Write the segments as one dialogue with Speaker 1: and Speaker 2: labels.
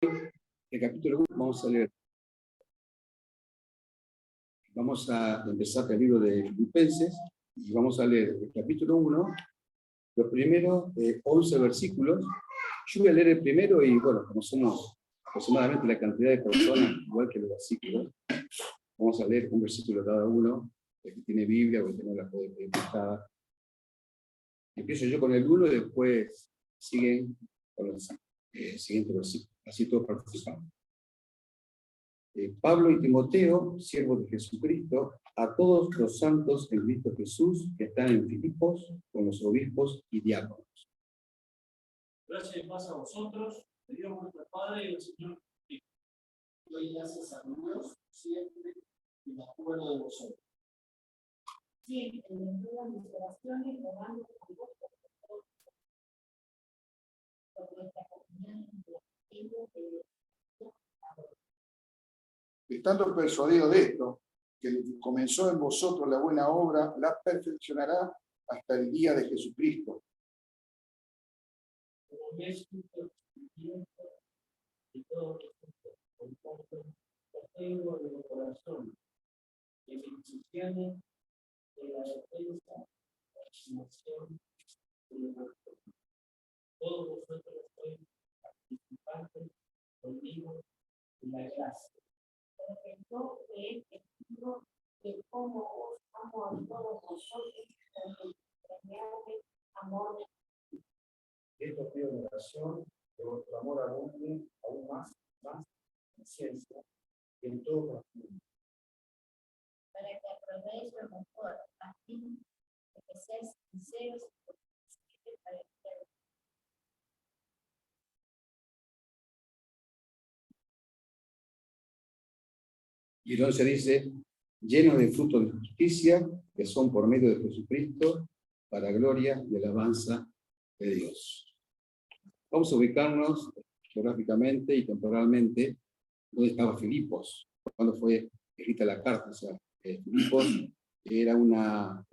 Speaker 1: el capítulo 1 vamos a leer. Vamos a empezar el libro de Filipenses y vamos a leer el capítulo 1, los primeros 11 versículos. Yo voy a leer el primero y, bueno, como somos aproximadamente la cantidad de personas, igual que los versículos, vamos a leer un versículo cada uno, el que tiene Biblia o el que no la puede pedir prestada. Empiezo yo con el 1 y después siguen con los siguientes versículos. Así todos participamos. Pablo y Timoteo, siervos de Jesucristo, a todos los santos en Cristo Jesús que están en Filipos, con los obispos y diáconos.
Speaker 2: Gracias y paz a vosotros, de Dios nuestro Padre y el Señor Jesucristo. Doy gracias a Dios siempre y me acuerdo de vosotros.
Speaker 3: Sí, en todas mis oraciones, rogando con vosotros por nuestra comunidad
Speaker 4: Estando persuadido de esto, que el que comenzó en vosotros la buena obra, la perfeccionará hasta el día de Jesucristo.
Speaker 2: Como me es justo el sentimiento de todos nosotros, con tanto tengo en el corazón, que me entusiasme de la defensa, la asignación de vuestro. Todos vosotros sois participantes conmigo en la gracia.
Speaker 3: porque yo he testigo de cómo os amo a todos vosotros con el entrañable amor de
Speaker 1: Esto pido en oración, que vuestro amor abunde aún más en ciencia y en todo conocimiento.
Speaker 3: para que aprobéis lo mejor, a fin de que seáis sinceros y comprensibles para el cielo.
Speaker 1: Y entonces dice, llenos de frutos de justicia, que son por medio de Jesucristo, para gloria y alabanza de Dios. Vamos a ubicarnos geográficamente y temporalmente donde estaba Filipos, cuando fue escrita la carta. O sea, Filipos era una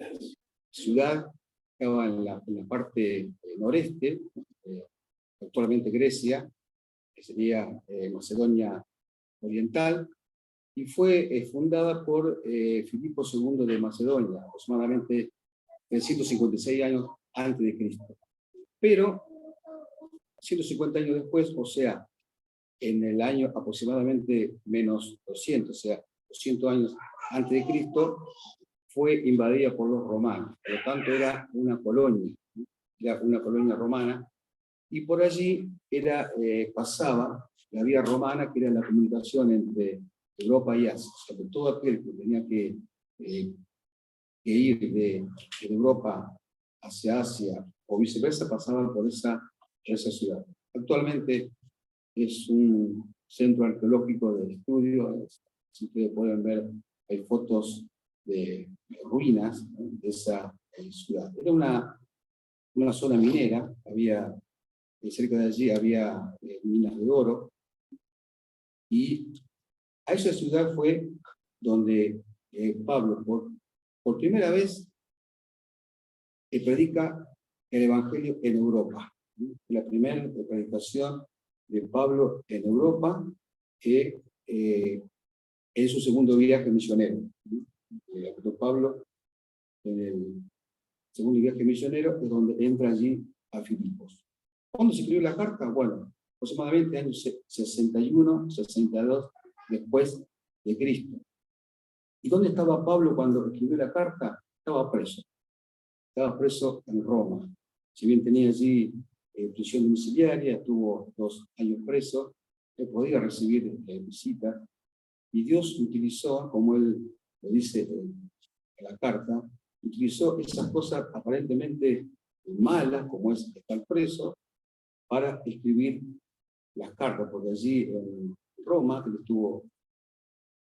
Speaker 1: ciudad que estaba en la parte noreste, actualmente Grecia, que sería Macedonia Oriental, y fue fundada por Filipo II de Macedonia, aproximadamente 156 años antes de Cristo. Pero 150 años después, o sea, en el año aproximadamente menos 200, o sea, 200 años antes de Cristo, fue invadida por los romanos. Por lo tanto, era una colonia romana, y por allí pasaba la vía romana, que era la comunicación entre Europa y Asia. O sea, que todo aquel que tenía que ir de Europa hacia Asia o viceversa pasaba por esa ciudad. Actualmente es un centro arqueológico de estudio. Si ustedes pueden ver, hay fotos de ruinas, ¿no?, de esa ciudad. Era una zona minera, cerca de allí había minas de oro, y a esa ciudad fue donde Pablo por primera vez predica el Evangelio en Europa. La primera predicación de Pablo en Europa, en su segundo viaje misionero. Pablo, en el segundo viaje misionero, es donde entra allí a Filipos. ¿Cuándo se escribió la carta? Bueno, aproximadamente años 61, 62 después de Cristo. ¿Y dónde estaba Pablo cuando escribió la carta? Estaba preso. Estaba preso en Roma. Si bien tenía allí prisión domiciliaria, estuvo 2 años preso, él podía recibir visitas, y Dios utilizó, como él lo dice en la carta, utilizó esas cosas aparentemente malas, como es estar preso, para escribir las cartas, porque allí en Roma, que estuvo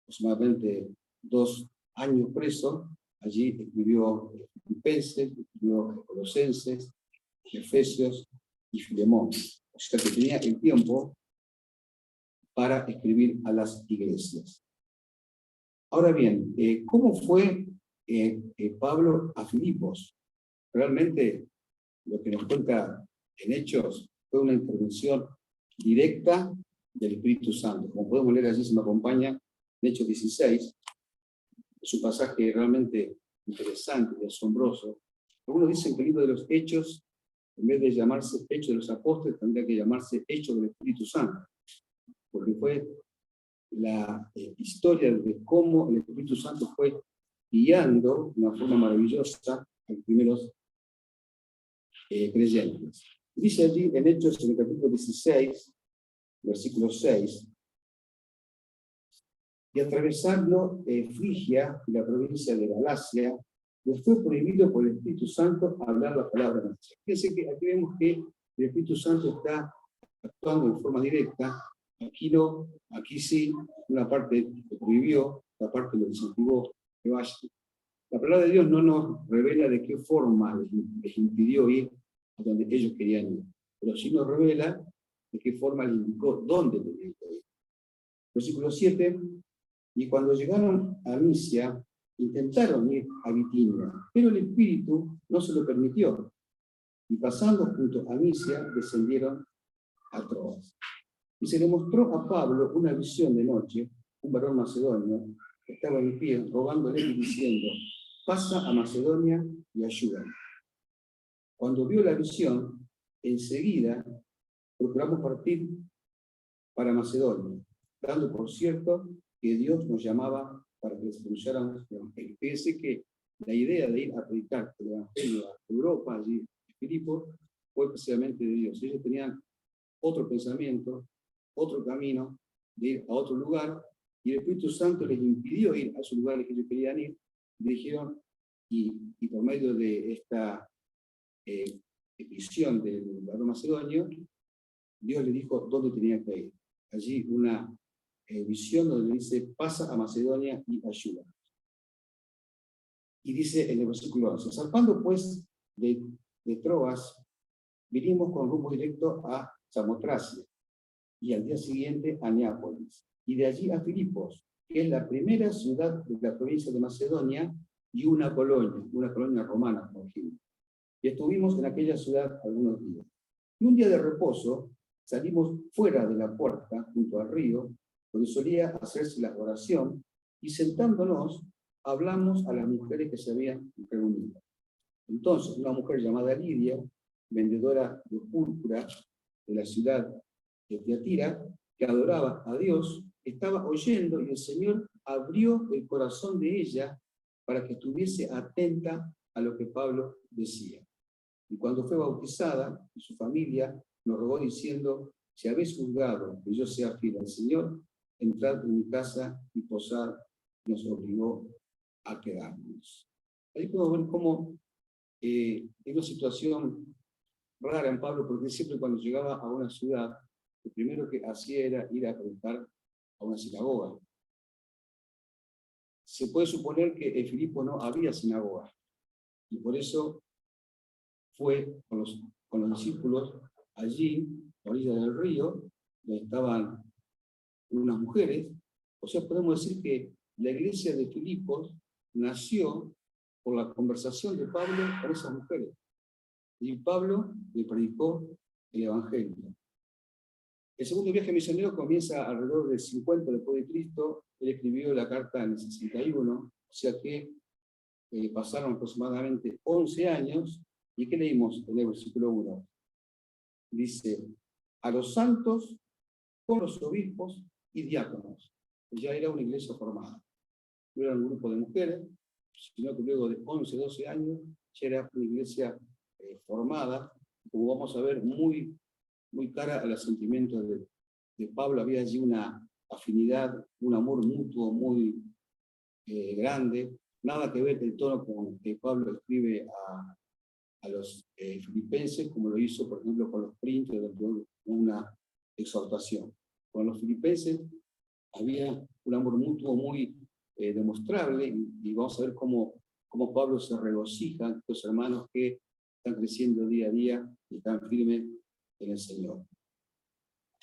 Speaker 1: aproximadamente 2 años preso, allí escribió Filipenses, escribió Colosenses, Efesios y Filemón. O sea que tenía el tiempo para escribir a las iglesias. Ahora bien, ¿cómo fue Pablo a Filipos? Realmente lo que nos cuenta en Hechos fue una intervención directa del Espíritu Santo. Como podemos leer allí, se me acompaña en Hechos 16, es un pasaje realmente interesante y asombroso. Algunos dicen que el libro de los Hechos, en vez de llamarse Hechos de los Apóstoles, tendría que llamarse Hechos del Espíritu Santo, porque fue la historia de cómo el Espíritu Santo fue guiando de una forma maravillosa a los primeros creyentes. Dice allí en Hechos, en el capítulo 16, versículo 6, y atravesando Frigia y la provincia de Galacia, les fue prohibido por el Espíritu Santo hablar la palabra de Dios. Fíjense que aquí vemos que el Espíritu Santo está actuando en forma directa. Aquí no, aquí sí, una parte lo prohibió, la parte lo incentivó que vaya. La palabra de Dios no nos revela de qué forma les impidió ir a donde ellos querían ir, pero sí nos revela de qué forma les indicó dónde tenían que ir. Versículo 7, y cuando llegaron a Misia, intentaron ir a Bitinia, pero el Espíritu no se lo permitió, y pasando junto a Misia, descendieron a Troas. Y se le mostró a Pablo una visión de noche, un varón macedonio, que estaba en pie, rogándole y diciendo, pasa a Macedonia y ayúdame. Cuando vio la visión, enseguida procuramos partir para Macedonia, dando por cierto que Dios nos llamaba para que les anunciáramos el Evangelio. Fíjense que la idea de ir a predicar el Evangelio a Europa, allí en Filipos, fue precisamente de Dios. Ellos tenían otro pensamiento, otro camino, de ir a otro lugar, y el Espíritu Santo les impidió ir a esos lugares que ellos querían ir. Dijeron, y por medio de esta visión del varón macedonio, Dios le dijo dónde tenía que ir. Allí una visión donde dice, pasa a Macedonia y ayuda. Y dice en el versículo 11, zarpando pues de Troas, vinimos con rumbo directo a Samotracia, y al día siguiente a Neápolis, y de allí a Filipos, que es la primera ciudad de la provincia de Macedonia, y una colonia romana, por ejemplo. Y estuvimos en aquella ciudad algunos días. Y un día de reposo, salimos fuera de la puerta, junto al río, donde solía hacerse la oración, y sentándonos, hablamos a las mujeres que se habían reunido. Entonces, una mujer llamada Lidia, vendedora de púrpura de la ciudad de Tiatira, que adoraba a Dios, estaba oyendo y el Señor abrió el corazón de ella para que estuviese atenta a lo que Pablo decía. Y cuando fue bautizada, y su familia nos rogó diciendo, si habéis juzgado que yo sea fiel al Señor, entrad en mi casa y posad, nos obligó a quedarnos. Ahí podemos ver cómo es una situación rara en Pablo, porque siempre cuando llegaba a una ciudad, lo primero que hacía era ir a predicar a una sinagoga. Se puede suponer que en Filipo no había sinagoga, y por eso fue con los discípulos allí, a la orilla del río, donde estaban unas mujeres. O sea, podemos decir que la iglesia de Filipos nació por la conversación de Pablo con esas mujeres. Y Pablo le predicó el Evangelio. El segundo viaje misionero comienza alrededor del 50 después de Cristo. Él escribió la carta en el 61, o sea que pasaron aproximadamente 11 años. ¿Y qué leímos en el versículo 1? Dice, a los santos, con los obispos y diáconos. Ya era una iglesia formada. No era un grupo de mujeres, sino que luego de 11, 12 años ya era una iglesia formada, como vamos a ver, muy cara a los sentimientos de Pablo. Había allí una afinidad, un amor mutuo muy grande. Nada que ver el tono con que Pablo escribe a los filipenses, como lo hizo, por ejemplo, con los corintios, de una exhortación. Con los filipenses había un amor mutuo muy demostrable, y vamos a ver cómo Pablo se regocija en los hermanos que están creciendo día a día y están firmes en el Señor.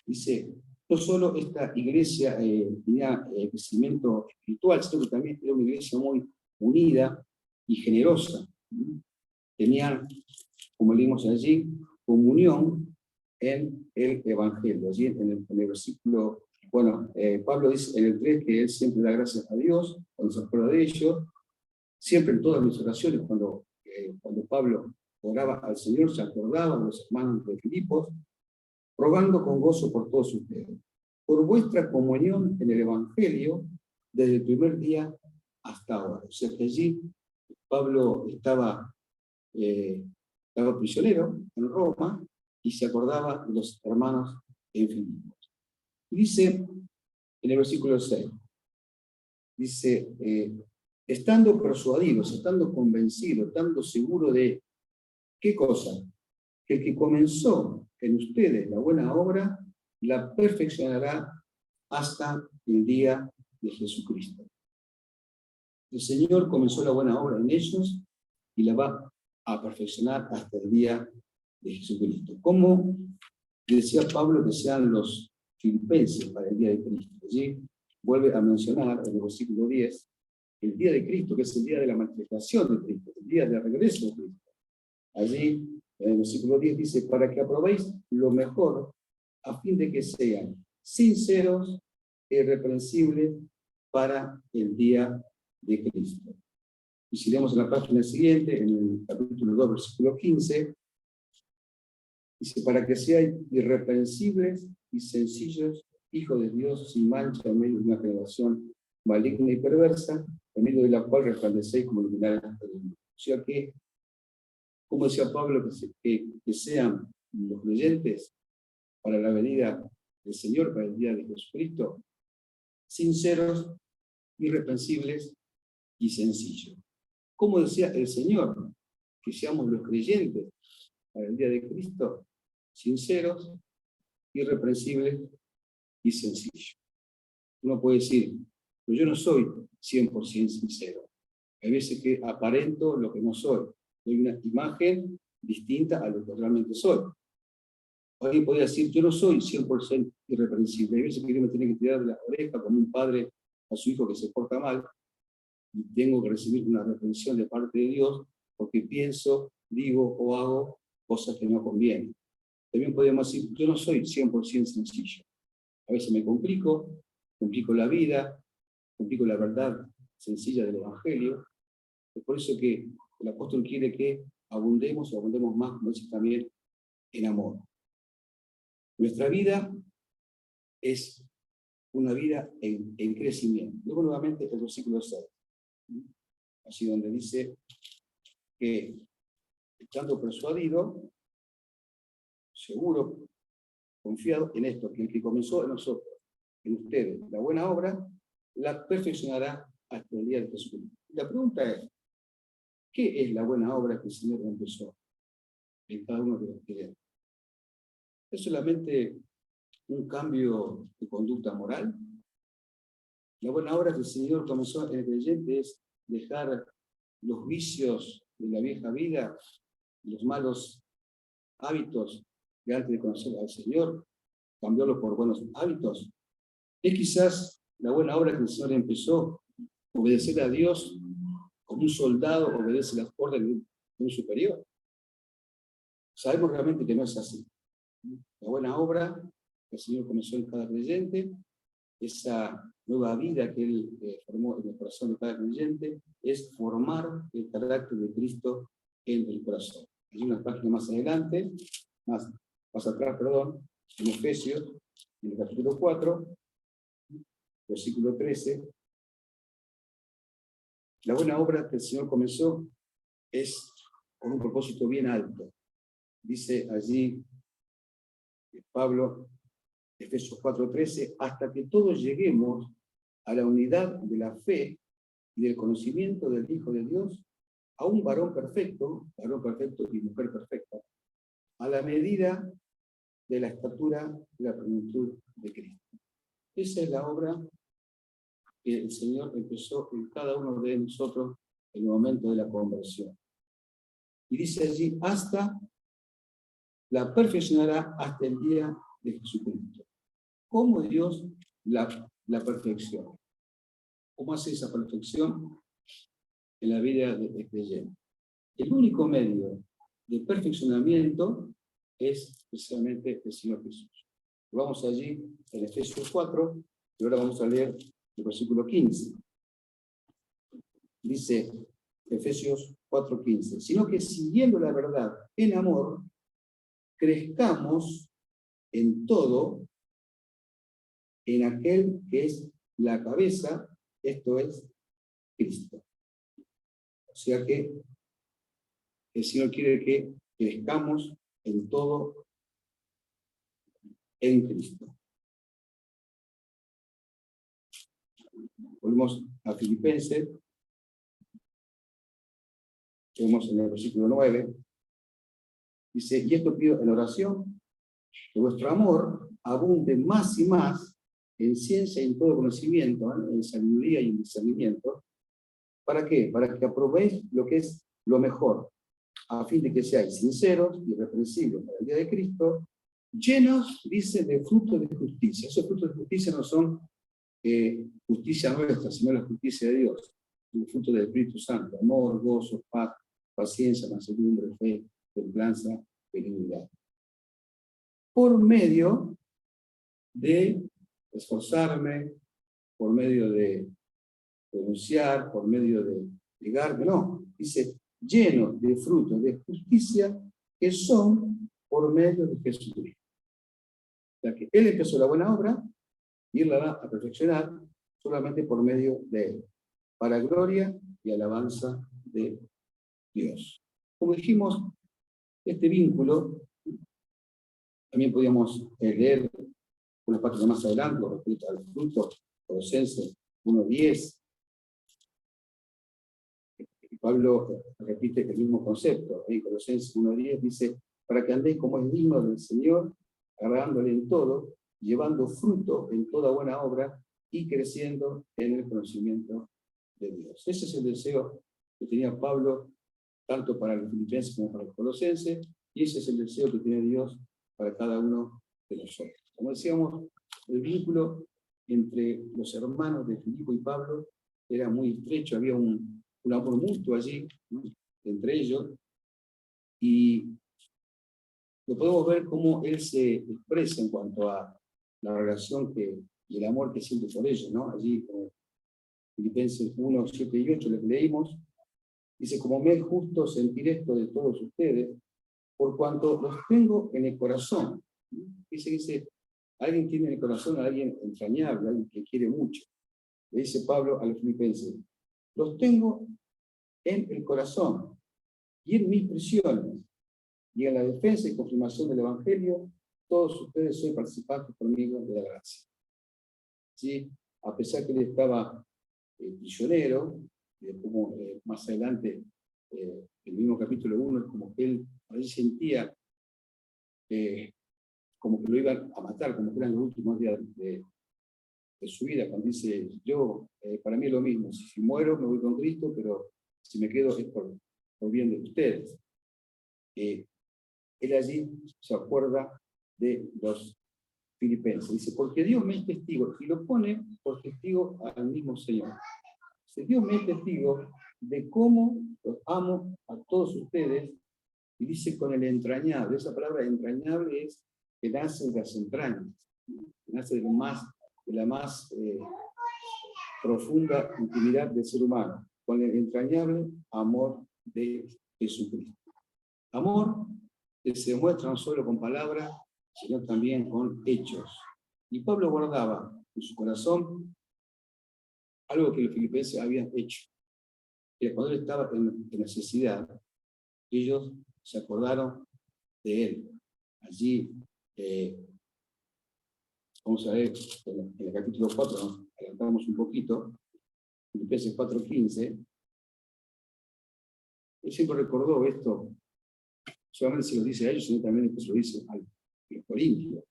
Speaker 1: Dice, no solo esta iglesia tenía crecimiento espiritual, sino que también era una iglesia muy unida y generosa. Tenían, como leímos allí, comunión en el Evangelio. Allí en el versículo, bueno, Pablo dice en el 3 que él siempre da gracias a Dios cuando se acuerda de ello. Siempre en todas mis oraciones, cuando Pablo oraba al Señor, se acordaba de los hermanos de Filipos, rogando con gozo por todos ustedes, por vuestra comunión en el Evangelio desde el primer día hasta ahora. O sea que allí Pablo estaba prisionero en Roma y se acordaba de los hermanos en Filipos. Dice en el versículo 6, dice, estando persuadidos, estando convencidos, estando seguro de, ¿qué cosa? Que el que comenzó en ustedes la buena obra, la perfeccionará hasta el día de Jesucristo. El Señor comenzó la buena obra en ellos y la va a perfeccionar hasta el día de Jesucristo. ¿Cómo decía Pablo que sean los filipenses para el día de Cristo? Allí vuelve a mencionar en el versículo 10 el día de Cristo, que es el día de la manifestación de Cristo, el día de regreso de Cristo. Allí, en el versículo 10 dice, para que aprobéis lo mejor, a fin de que sean sinceros e irreprensibles para el día de Cristo. Y si leemos en la página siguiente, en el capítulo 2, versículo 15, dice, para que sean irreprensibles y sencillos, hijos de Dios, sin mancha, en medio de una generación maligna y perversa, en medio de la cual resplandecéis como luminares de luz. O sea que, como decía Pablo, que sean los creyentes para la venida del Señor, para el día de Jesucristo, sinceros, irreprensibles y sencillos. Como decía el Señor, que seamos los creyentes para el día de Cristo, sinceros, irreprensibles y sencillos. Uno puede decir, pero yo no soy 100% sincero. Hay veces que aparento lo que no soy. Doy una imagen distinta a lo que realmente soy. Alguien podría decir, yo no soy 100% irreprensible. Hay veces que yo me tengo que tirar de la oreja como un padre a su hijo que se porta mal y tengo que recibir una reprensión de parte de Dios porque pienso, digo o hago cosas que no convienen. También podemos decir, yo no soy 100% sencillo. A veces me complico la vida, complico la verdad sencilla del Evangelio. Es por eso que el apóstol quiere que abundemos más, como dice también, en amor. Nuestra vida es una vida en crecimiento. Luego nuevamente el versículo 6. Así donde dice que estando persuadido, seguro, confiado en esto, que el que comenzó en nosotros, en ustedes, la buena obra, la perfeccionará hasta el día de Jesucristo. La pregunta es, ¿qué es la buena obra que el Señor empezó en cada uno de los creyentes? ¿Es solamente un cambio de conducta moral? La buena obra que el Señor comenzó en el creyente es dejar los vicios de la vieja vida, los malos hábitos que antes de conocer al Señor, cambiarlos por buenos hábitos. Es quizás la buena obra que el Señor empezó, obedecer a Dios como un soldado obedece las órdenes de un superior. Sabemos realmente que no es así. La buena obra que el Señor comenzó en cada creyente, esa nueva vida que Él formó en el corazón de cada creyente, es formar el carácter de Cristo en el corazón. Hay una página más adelante, más atrás, perdón, en Efesios, en el capítulo 4, versículo 13. La buena obra que el Señor comenzó es con un propósito bien alto. Dice allí Pablo, Efesios 4:13, hasta que todos lleguemos a la unidad de la fe y del conocimiento del Hijo de Dios, a un varón perfecto y mujer perfecta, a la medida de la estatura de la plenitud de Cristo. Esa es la obra que el Señor empezó en cada uno de nosotros en el momento de la conversión. Y dice allí, la perfeccionará hasta el día de Jesucristo. ¿Cómo Dios la perfecciona? ¿Cómo hace esa perfección en la vida del creyente? El único medio de perfeccionamiento es precisamente el Señor Jesús. Vamos allí en Efesios 4, y ahora vamos a leer el versículo 15. Dice Efesios 4:15, sino que siguiendo la verdad en amor, crezcamos en todo en aquel que es la cabeza, esto es Cristo. O sea que el Señor quiere que crezcamos en todo en Cristo. Volvemos a Filipenses. Vemos en el versículo 9. Dice, y esto pido en oración, que vuestro amor abunde más y más en ciencia y en todo conocimiento, en sabiduría y en discernimiento. ¿Para qué? Para que aprobéis lo que es lo mejor, a fin de que seáis sinceros y irreprensibles para el día de Cristo, llenos, dice, de frutos de justicia. Esos frutos de justicia no son justicia nuestra, sino la justicia de Dios. El fruto del Espíritu Santo, amor, gozo, paz, paciencia, mansedumbre, fe, templanza, benignidad. Por medio de esforzarme, por medio de renunciar, por medio de ligarme, no, dice, lleno de frutos de justicia que son por medio de Jesucristo. O sea que Él empezó la buena obra y Él la va a perfeccionar solamente por medio de Él, para gloria y alabanza de Dios. Como dijimos, este vínculo, también podíamos leer una parte más adelante, respecto al fruto, Colosenses 1:10. Pablo repite el mismo concepto. En Colosenses 1:10 dice, para que andéis como es digno del Señor, agradándole en todo, llevando fruto en toda buena obra y creciendo en el conocimiento de Dios. Ese es el deseo que tenía Pablo, tanto para los filipenses como para los colosenses, y ese es el deseo que tiene Dios para cada uno de nosotros. Como decíamos, el vínculo entre los hermanos de Filipo y Pablo era muy estrecho, había un amor mutuo allí, ¿no?, entre ellos, y lo podemos ver cómo él se expresa en cuanto a la relación y el amor que siente por ellos, ¿no? Allí, Filipenses 1:7 y 8, lo que leímos, dice, como me es justo sentir esto de todos ustedes, por cuanto los tengo en el corazón. Dice, alguien tiene en el corazón a alguien entrañable, alguien que quiere mucho. Le dice Pablo a los filipenses, los tengo en el corazón y en mis prisiones y en la defensa y confirmación del Evangelio, todos ustedes sois participantes conmigo de la gracia. ¿Sí? A pesar que él estaba prisionero, como más adelante, el mismo capítulo 1, es como que él a veces sentía como que lo iban a matar, como que eran los últimos días de su vida, cuando dice, yo, para mí es lo mismo, si muero me voy con Cristo, pero si me quedo es por bien de ustedes. Él allí se acuerda de los filipenses, dice, porque Dios me es testigo, y lo pone por testigo al mismo Señor. Dice, Dios me es testigo de cómo los amo a todos ustedes, y dice con el entrañable, esa palabra entrañable es que nace de las entrañas, que nace de la más profunda intimidad del ser humano, con el entrañable amor de Jesucristo. Amor que se demuestra no solo con palabras, sino también con hechos. Y Pablo guardaba en su corazón algo que los filipenses habían hecho. Que cuando él estaba en necesidad, ellos se acordaron de él. Allí, vamos a ver en el capítulo 4, nos adelantamos un poquito, Filipenses 4:15. Él siempre recordó esto, solamente se lo dice a ellos, sino también se lo dice a los corintios.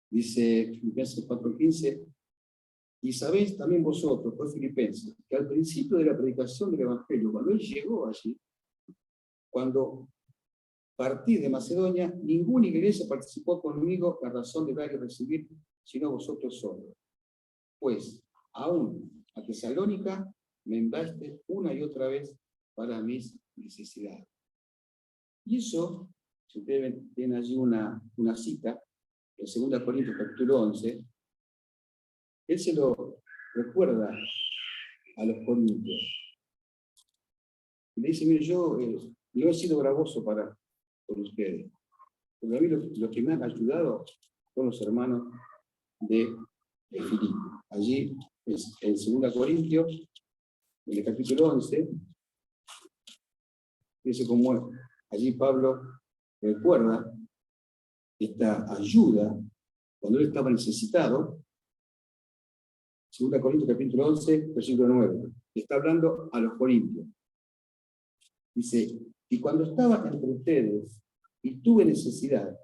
Speaker 1: Dice Filipenses 4:15, y sabéis también vosotros, pues filipenses, que al principio de la predicación del Evangelio, cuando él llegó allí, cuando partí de Macedonia, ninguna iglesia participó conmigo a razón de dar y recibir, sino vosotros solos. Pues, aún a Tesalónica me enviaste una y otra vez para mis necesidades. Y eso Si ustedes tienen allí una cita, en 2 Corintios capítulo 11, él se lo recuerda a los corintios. Y le dice, mire, yo no he sido gravoso por ustedes. Porque a mí los que me han ayudado son los hermanos de Filipo. Allí, en 2 Corintios, en el capítulo 11, dice como allí Pablo recuerda esta ayuda cuando él estaba necesitado. 2 Corintios capítulo 11, versículo 9. Está hablando a los corintios. Dice, y cuando estaba entre ustedes y tuve necesidad,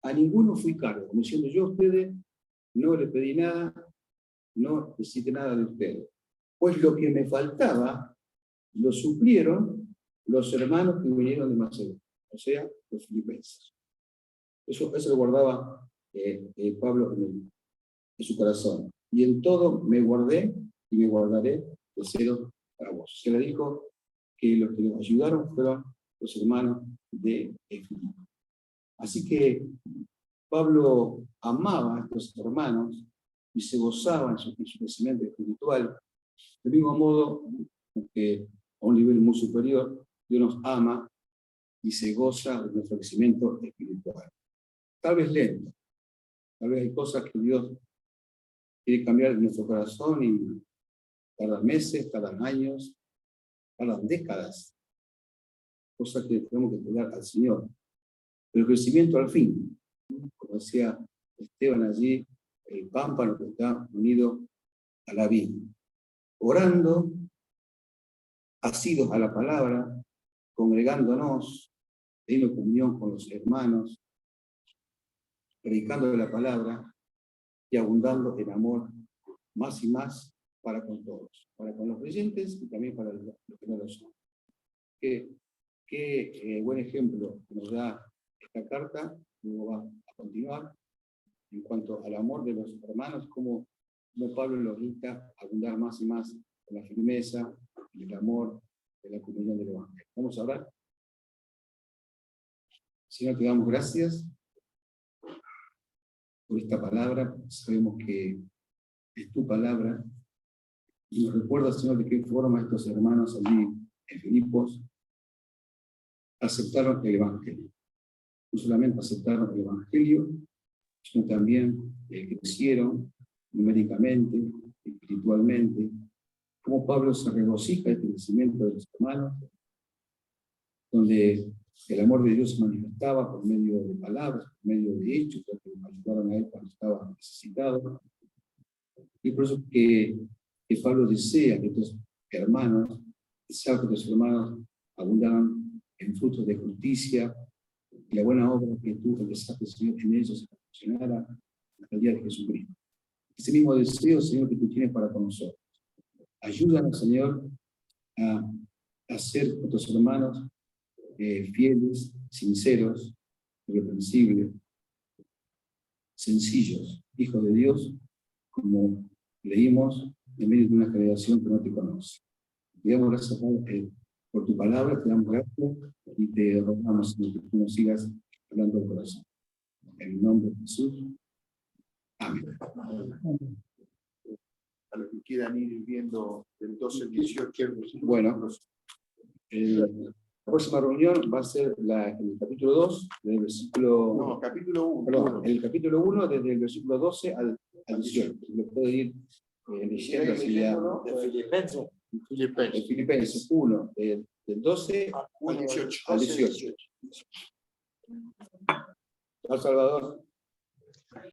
Speaker 1: a ninguno fui cargo, como diciendo yo a ustedes no le pedí nada, no necesité nada de ustedes. Pues lo que me faltaba, lo suplieron los hermanos que vinieron de Macedonia, o sea, los filipenses. Eso lo guardaba Pablo en su corazón. Y en todo me guardé y me guardaré de cero para vos. Se le dijo que los que nos ayudaron fueron los hermanos de Filipo. Así que Pablo amaba a estos hermanos y se gozaba en su crecimiento espiritual. Del mismo modo que a un nivel muy superior, Dios nos ama y se goza de nuestro crecimiento espiritual. Tal vez lento, tal vez hay cosas que Dios quiere cambiar en nuestro corazón y tardan meses, tardan años, tardan décadas. Cosas que tenemos que entregar al Señor. Pero el crecimiento al fin, como decía Esteban allí, el pámpano que está unido a la vid. Orando, asidos a la palabra, congregándonos, teniendo comunión con los hermanos, predicando la palabra y abundando en amor más y más para con todos, para con los creyentes y también para los que no lo son. Qué buen ejemplo nos da esta carta. Luego va a continuar en cuanto al amor de los hermanos, como Pablo lo invita a abundar más y más en la firmeza, en el amor, en la comunión del Evangelio. Vamos a orar. Señor, te damos gracias por esta palabra. Sabemos que es tu palabra y nos recuerda, Señor, de qué forma estos hermanos allí en Filipos aceptaron el Evangelio. No solamente aceptaron el Evangelio, sino también crecieron numéricamente, espiritualmente. Como Pablo se regocija el crecimiento de los hermanos, donde el amor de Dios se manifestaba por medio de palabras, por medio de hechos, que ayudaron a él cuando estaba necesitado. Y por eso que Pablo desea que estos hermanos, abundaran en frutos de justicia, y la buena obra que tú empezaste, Señor, en ellos se perfeccionara hasta el día de Jesucristo. Ese mismo deseo, Señor, que tú tienes para con nosotros. Ayúdanos, Señor, a ser nuestros hermanos fieles, sinceros, irreprensibles, sencillos, hijos de Dios, como leímos en medio de una generación que no te conoce. Te damos gracias, Padre, por tu palabra, te damos gracias y te rogamos que tú nos sigas hablando del corazón. En el nombre de Jesús. Amén.
Speaker 4: A los que quieran ir viendo del 12 al 18.
Speaker 1: Bueno, la próxima reunión va a ser el capítulo 2, del versículo...
Speaker 4: No, capítulo 1.
Speaker 1: Perdón, el capítulo 1, desde el versículo 12 al 18. Lo puedo ir leyendo así ya. Filipenses 1, del 12
Speaker 4: al 18.
Speaker 1: al 18. Al Salvador.